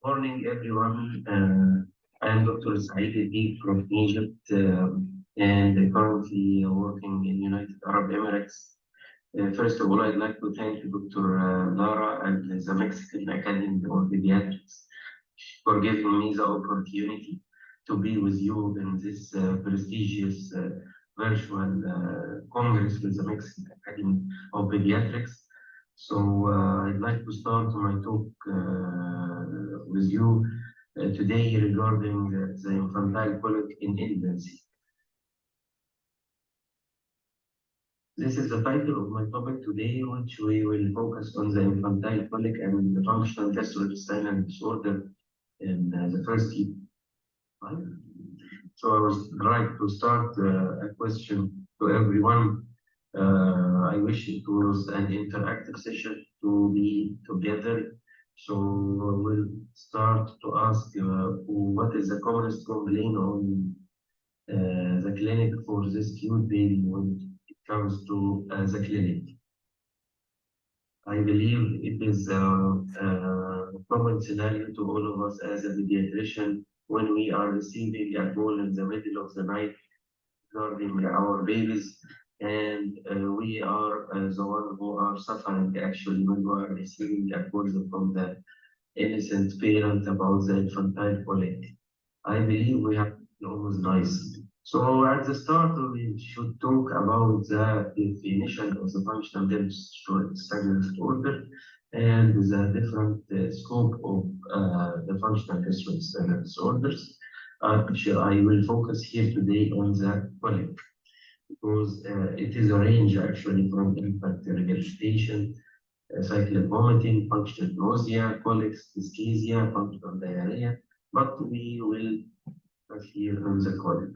Morning, everyone. I am Dr. Saeed Deib from Egypt, and currently working in United Arab Emirates. First of all, I'd like to thank Dr. Lara and the Mexican Academy of Pediatrics for giving me the opportunity to be with you in this prestigious virtual Congress with the Mexican Academy of Pediatrics. So I'd like to start my talk with you today regarding the infantile colic in infancy. This is the title of my topic today, which we will focus on the infantile colic and the functional gastrointestinal disorder in the first year. So I would like to start a question to everyone. I wish it was an interactive session to be together. So we'll start to ask what is the commonest complaint on the clinic for this cute baby when it comes to the clinic. I believe it is a common scenario to all of us as a pediatrician when we are receiving a call in the middle of the night regarding our babies, and we are the one who are suffering actually when we are receiving a call from the innocent parent about the infantile colic. I believe we have to be almost nice. So at the start, we should talk about the definition of the functional gastrointestinal disorder and the different scope of the functional gastrointestinal disorders. Actually, I will focus here today on the colic because it is a range actually from infant regurgitation, cyclic vomiting, functional nausea, colics, dyschezia, functional diarrhea, but we will focus here on the colic.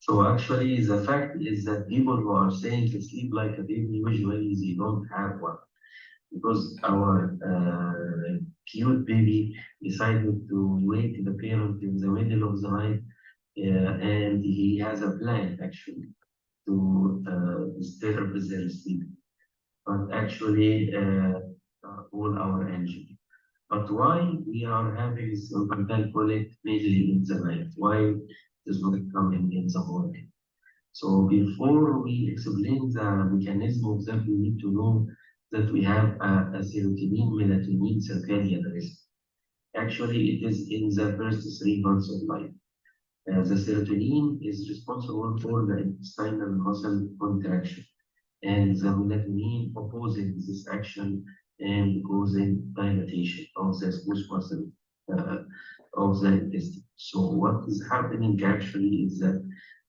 So actually, the fact is that people who are saying to sleep like a baby, usually they don't have one. Because our cute baby decided to wake the parent in the middle of the night, and he has a plan actually to disturb their sleep. But actually, all our energy. But why we are having this infantile colic mainly in the night? Why does not coming in the morning? So before we explain the mechanism of that, we need to know that we have a serotonin melatonin circadian rhythm. Actually, it is in the first 3 months of life. The serotonin is responsible for the intestinal muscle contraction, and the melatonin opposes this action and causing dilatation of the smooth muscle of the intestine. So what is happening actually is that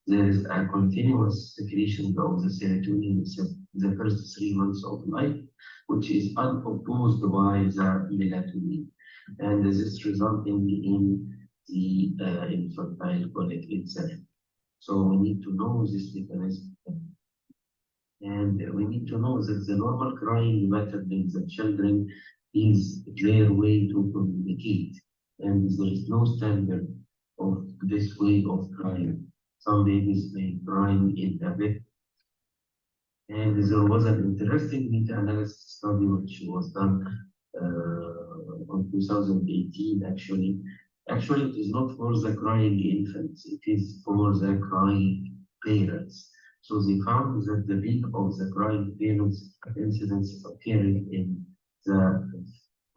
there is a continuous secretion of the serotonin in the first 3 months of life, which is unopposed by the melatonin, and this is resulting in the infantile colic itself. So we need to know this mechanism. And we need to know that the normal crying pattern in the children is their way to communicate. And there is no standard of this way of crying. Some babies may cry in a bed. And there was an interesting meta-analysis study which was done on 2018 actually. Actually, it is not for the crying infants, it is for the crying parents. So they found that the peak of the crying parents incidence occurring in the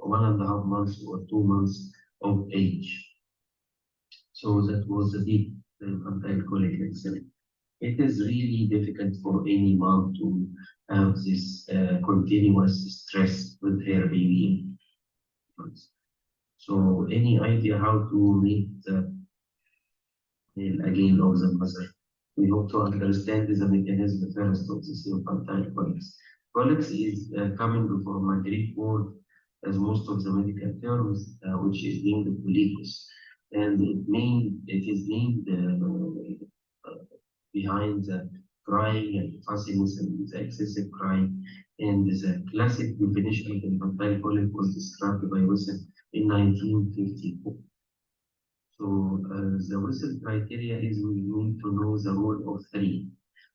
1.5 months or 2 months of age. So that was the peak infantile colic itself. It is really difficult for any mom to have this continuous stress with her baby. So any idea how to make the again of the mother? We hope to understand the mechanism first of this infantile colics. Colics is coming from a Greek word, as most of the medical terms, which is named colicus, and it is named behind the crying and fussiness and the excessive crying. And the classic definition of infantile colic was described by Wilson in 1954. So the Wilson criteria is we need to know the rule of 3.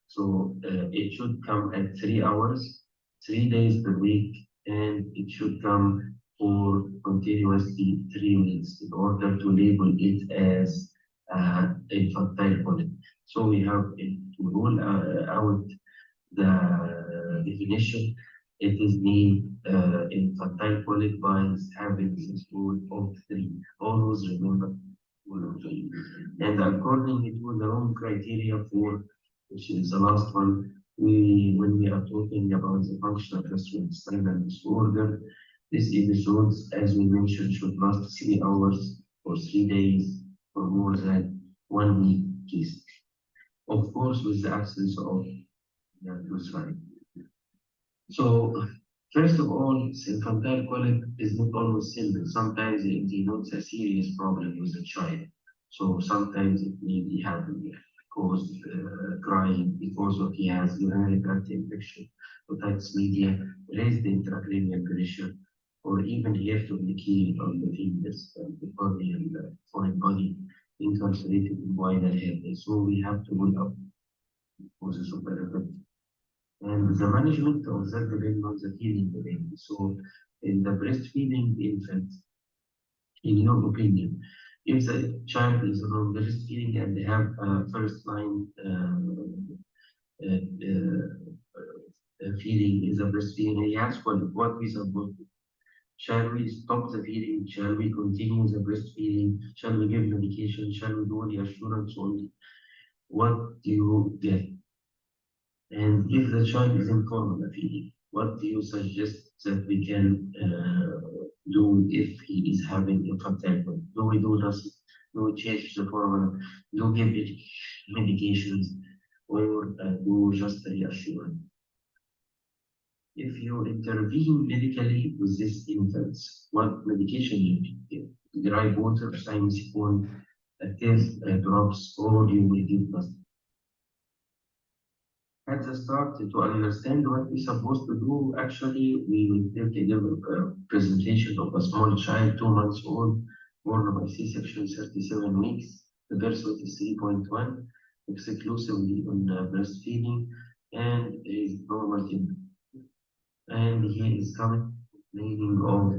So it should come at 3 hours, 3 days per week, and it should come or continuously 3 weeks in order to label it as infantile colic. So we have to rule out the definition. It is named infantile colic by having this rule of 3. Always remember rule of 3. And according to the wrong criteria 4, which is the last one, when we are talking about the functional gastrointestinal disorder, these episodes, as we mentioned, should last 3 hours or 3 days or more than 1 week case. Of course, with the absence of uterine. So, first of all, infantile colic is not always simple. Sometimes it denotes a serious problem with the child. So sometimes it may be having caused crying because of he has urinary tract infection, otitis media, raised intracranial pressure, or even hair to the key of the fingers, the body and the foreign body incarcerated in wider head. So we have to pull up causes of the and the management of that depends on the feeding rate. So in the breastfeeding infant, in your opinion, if the child is on breastfeeding and they have a first line feeding is a breastfeeding, he asks what we supposed to. Shall we stop the feeding? Shall we continue the breastfeeding? Shall we give medication? Shall we do the assurance only? What do you get? And if the child is in formula feeding, what do you suggest that we can do if he is having infantile colic? Do we do nothing? Do we change the formula? Do we give it medications or do just reassurance? If you intervene medically with these infants, what medication you give? Dry water, simazepam, active drops, or you will give nothing? At the start, to understand what we're supposed to do, actually, we will take a presentation of a small child, 2 months old, born by C-section, 37 weeks. The birth weight is 3.1, exclusively on breastfeeding, and is normal timber. And he is coming complaining of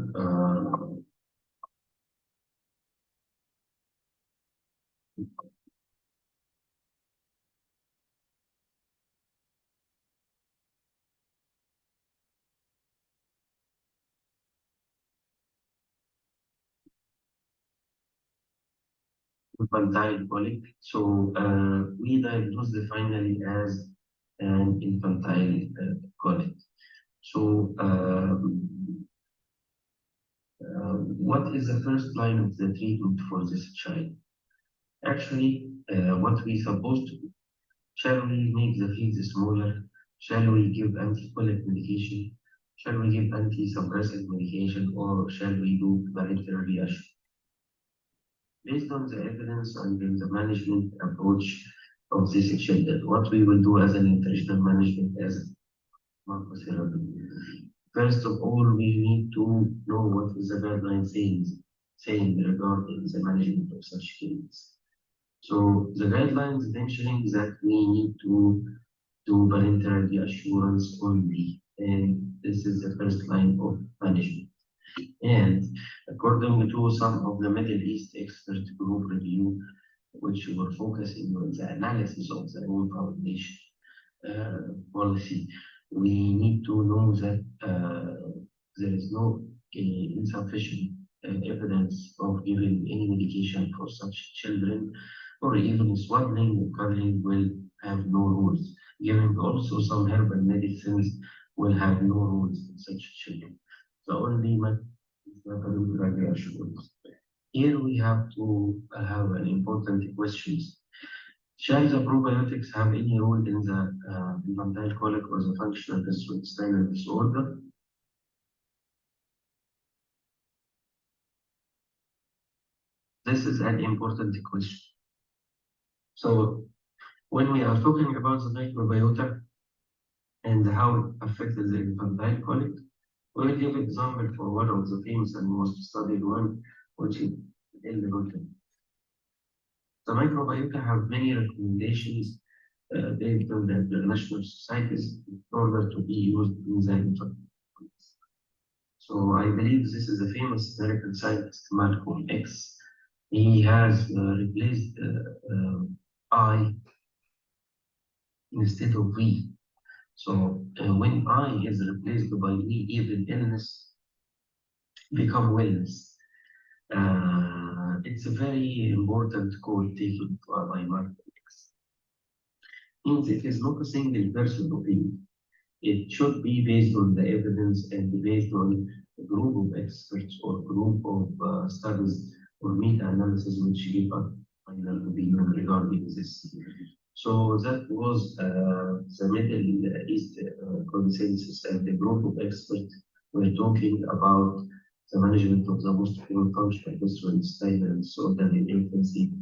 infantile colic. So we diagnosed it finally as an infantile colic. So what is the first line of the treatment for this child? Actually, what we supposed to do? Shall we make the feed smaller? Shall we give anticolic medication? Shall we give anti-suppressive medication, or shall we do parenteral reassurance? Based on the evidence and in the management approach of this children, what we will do as an nutritional management as pharmacotherapy. First of all, we need to know what is the guideline saying regarding the management of such cases. So the guidelines mentioning that we need to do parenteral reassurance only, and this is the first line of management. And according to some of the Middle East expert group review, which were focusing on the analysis of the own foundation policy, we need to know that there is no insufficient evidence of giving any medication for such children, or even swaddling or cuddling will have no rules. Giving also some herbal medicines will have no rules in such children. The only method is parenteral reassurance. Here we have to have an important question. Shall the probiotics have any role in the infantile colic or the functional gastrointestinal disorder? This is an important question. So when we are talking about the microbiota and how it affects the infantile colic, we'll give example for one of the famous and most studied one, which is L. The microbiota have many recommendations based on the international societies in order to be used in the infant. So I believe this is a famous American scientist, Malcolm X. He has replaced I instead of we. So when I is replaced by we, even illness become wellness. It's a very important call taken by Malcolm X. Means it is not a single person opinion. It should be based on the evidence and based on a group of experts or group of studies or meta-analysis which give a final opinion regarding this. So that was the Middle East consensus, and the group of experts were talking about the management of the most common functional gastrointestinal disorder in infancy.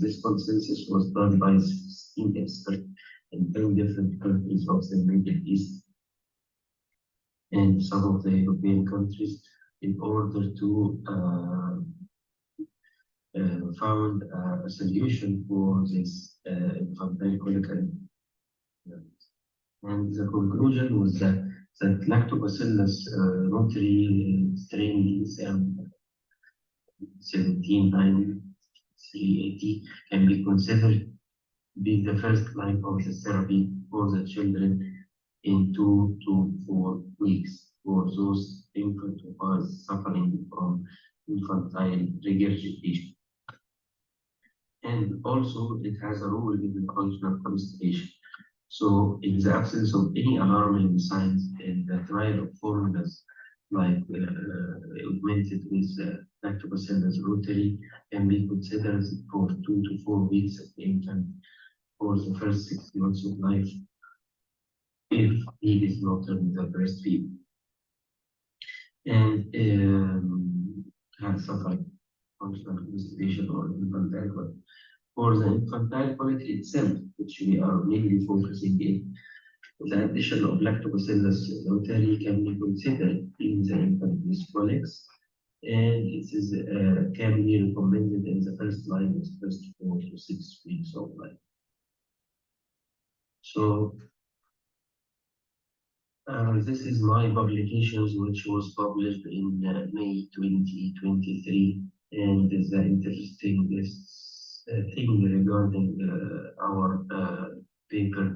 This consensus was done by 16 experts in 10 different countries of the Middle East and some of the European countries in order to found a solution for this infantile colic. And the conclusion was that lactobacillus rotary strain DSM 17980 can be considered be the first line of the therapy for the children in 2 to 4 weeks for those infants who are suffering from infantile regurgitation. And also it has a role in functional constipation. So in the absence of any alarming signs in the trial of formulas like augmented with lactobacillus rotary can be considered for 2 to 4 weeks of the infant for the first 6 months of life if he is not in the breastfeed and has suffered functional constipation or infantile colic. For the infantile colic itself, which we are mainly focusing in, the addition of lactobacillus rotary can be considered in the infant with colics, and it is can be recommended in the first line of the first 4 to 6 weeks of life. So this is my publications, which was published in May 2023, and the interesting thing regarding our paper,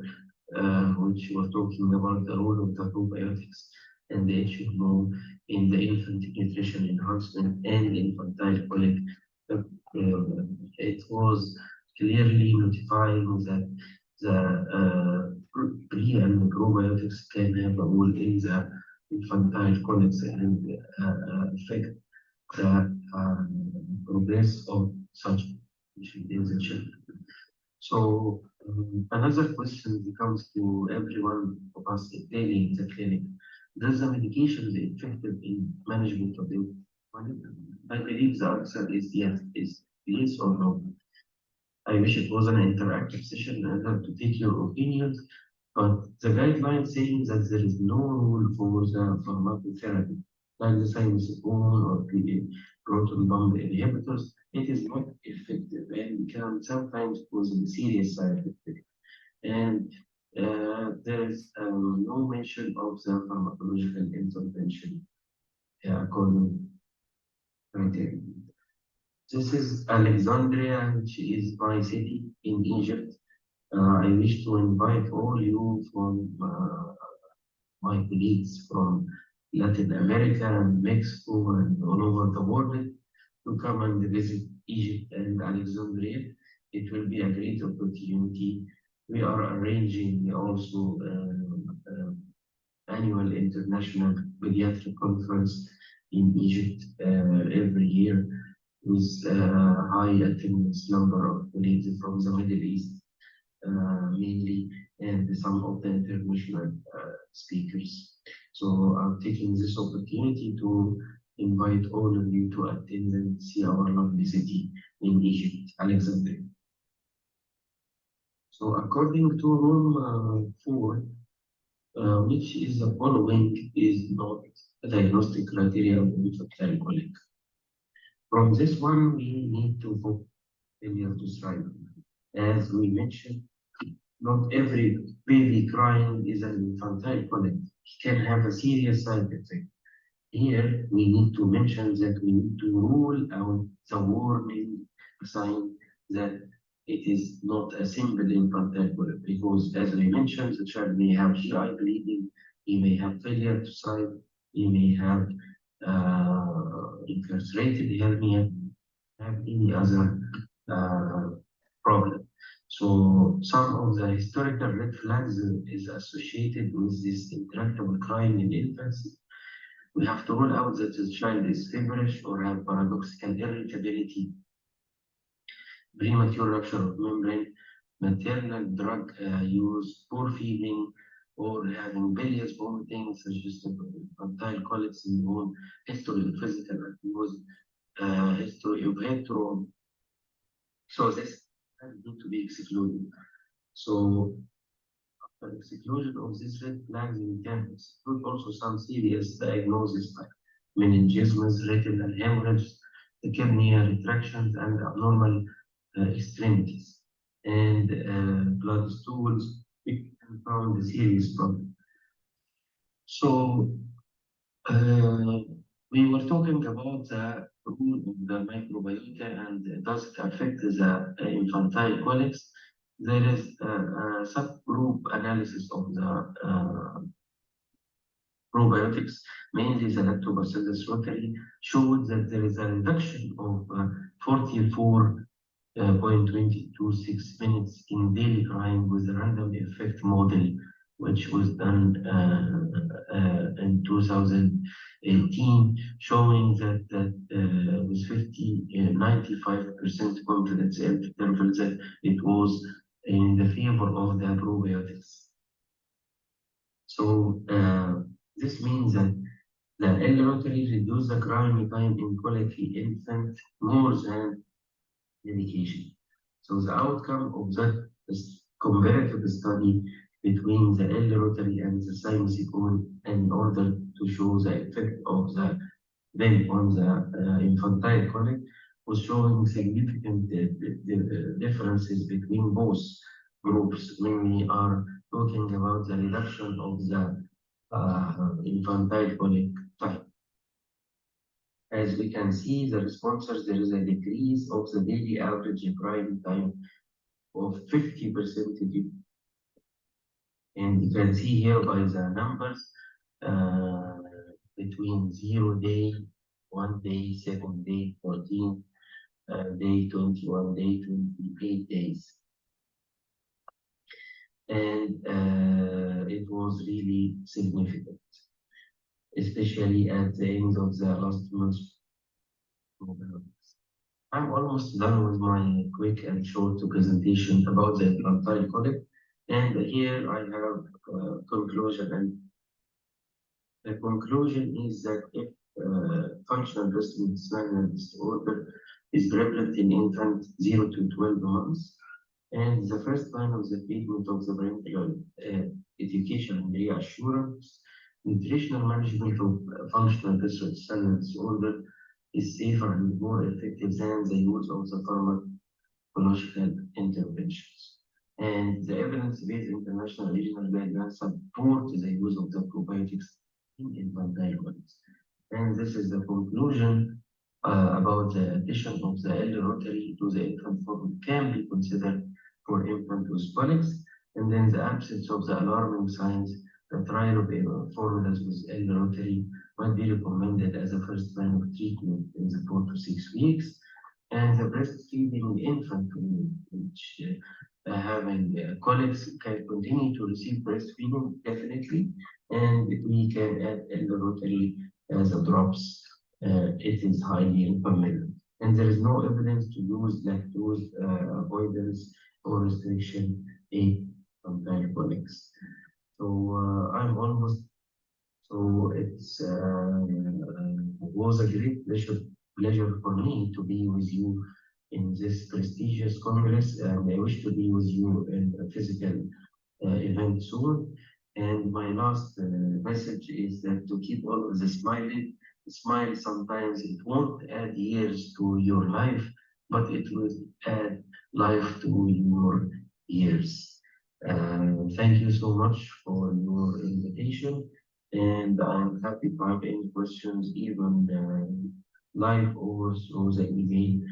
which was talking about the role of the probiotics and the HMO in the infant nutrition enhancement and infantile colic. It was clearly notifying that the pre and probiotics can have a role in the infantile colics and affect the progress of such condition in the children. So another question becomes to everyone of us daily in the clinic: does the medication be effective in management of the colic? I believe the answer is yes or no. I wish it was an interactive session to take your opinions, but the guidelines saying that there is no rule for the pharmacotherapy, like the thiazide or proton pump inhibitors. It is not effective and can sometimes cause a serious side effect. And there is no mention of the pharmacological intervention according criteria. This is Alexandria, which is my city in Egypt. I wish to invite all you from my colleagues from Latin America and Mexico and all over the world to come and visit Egypt and Alexandria. It will be a great opportunity. We are arranging also annual international pediatric conference in Egypt every year with high attendance number of colleagues from the Middle East mainly, and some of the international speakers. So I'm taking this opportunity to invite all of you to attend and see our lovely city in Egypt, Alexandria. So according to Rule 4, which is the following is not a diagnostic criteria of infantile colic. From this one, we need to vote failure to thrive. As we mentioned, not every baby crying is an infantile colic. It can have a serious side effect. here we need to mention that we need to rule out the warning sign that it is not a simple infantile colic, because as we mentioned, the child may have GI bleeding, he may have failure to sigh, he may have incarcerated hernia, have any other problem. So some of the historical red flags is associated with this intractable crying in infancy. We have to rule out that the child is feverish or have paradoxical irritability, premature rupture of membrane, maternal drug use, poor feeding, or having bilious vomiting, suggestive of infantile colic syndrome, history of physical abuse, history of hetero. So this need to be excluded. So after exclusion of these red flags, we can exclude also some serious diagnoses like meningismus, retinal hemorrhage, kidney retractions, and abnormal extremities, and blood stools. We can found a serious problem. So we were talking about the role of the microbiota and does it affect the infantile colics. There is a subgroup analysis of the probiotics, mainly the lactobacillus rotary, showed that there is a reduction of 44.226 minutes in daily crying with a random effect model, which was done in 2018, showing that with 95% confidence interval that it was in the favor of the probiotics. So this means that the L-rotary reduce the crying time in colicky infant more than medication. So the outcome of that is comparative study between the L-rotary and the simazicone in order to show the effect of the then on the infantile colic was showing significant differences between both groups when we are talking about the reduction of the infantile colic time. As we can see, the responses, there is a decrease of the daily average crying time of 50%. And you can see here by the numbers between 0 day, 1 day, 7 day, 14 day, 21 day, 28 days. And it was really significant, especially at the end of the last month. I'm almost done with my quick and short presentation about the infantile colic. And here I have a conclusion. And the conclusion is that if functional gastrointestinal disorder is prevalent in infants 0 to 12 months, and the first line of the treatment of the parental education and reassurance, nutritional management of functional gastrointestinal disorder is safer and more effective than the use of the pharmacological interventions. And the evidence-based international regional guidelines support the use of the probiotics in infantile colics. And this is the conclusion about the addition of the L-rotary to the infant formula can be considered for infant with colics. And then the absence of the alarming signs, the trial of formulas with L-rotary might be recommended as a first line of treatment in the 4 to 6 weeks. And the breastfeeding infant, which having colics, can continue to receive breastfeeding definitely, and we can add L-rotary as a drops. It is highly recommended, and there is no evidence to use lactose avoidance or restriction in infantile colics. So I'm almost. So it's was a great pleasure for me to be with you in this prestigious Congress, and I wish to be with you in a physical event soon. And my last message is that to keep always smiling. Smile sometimes it won't add years to your life, but it will add life to your years. Thank you so much for your invitation. and I'm happy to have any questions, even live or through the email.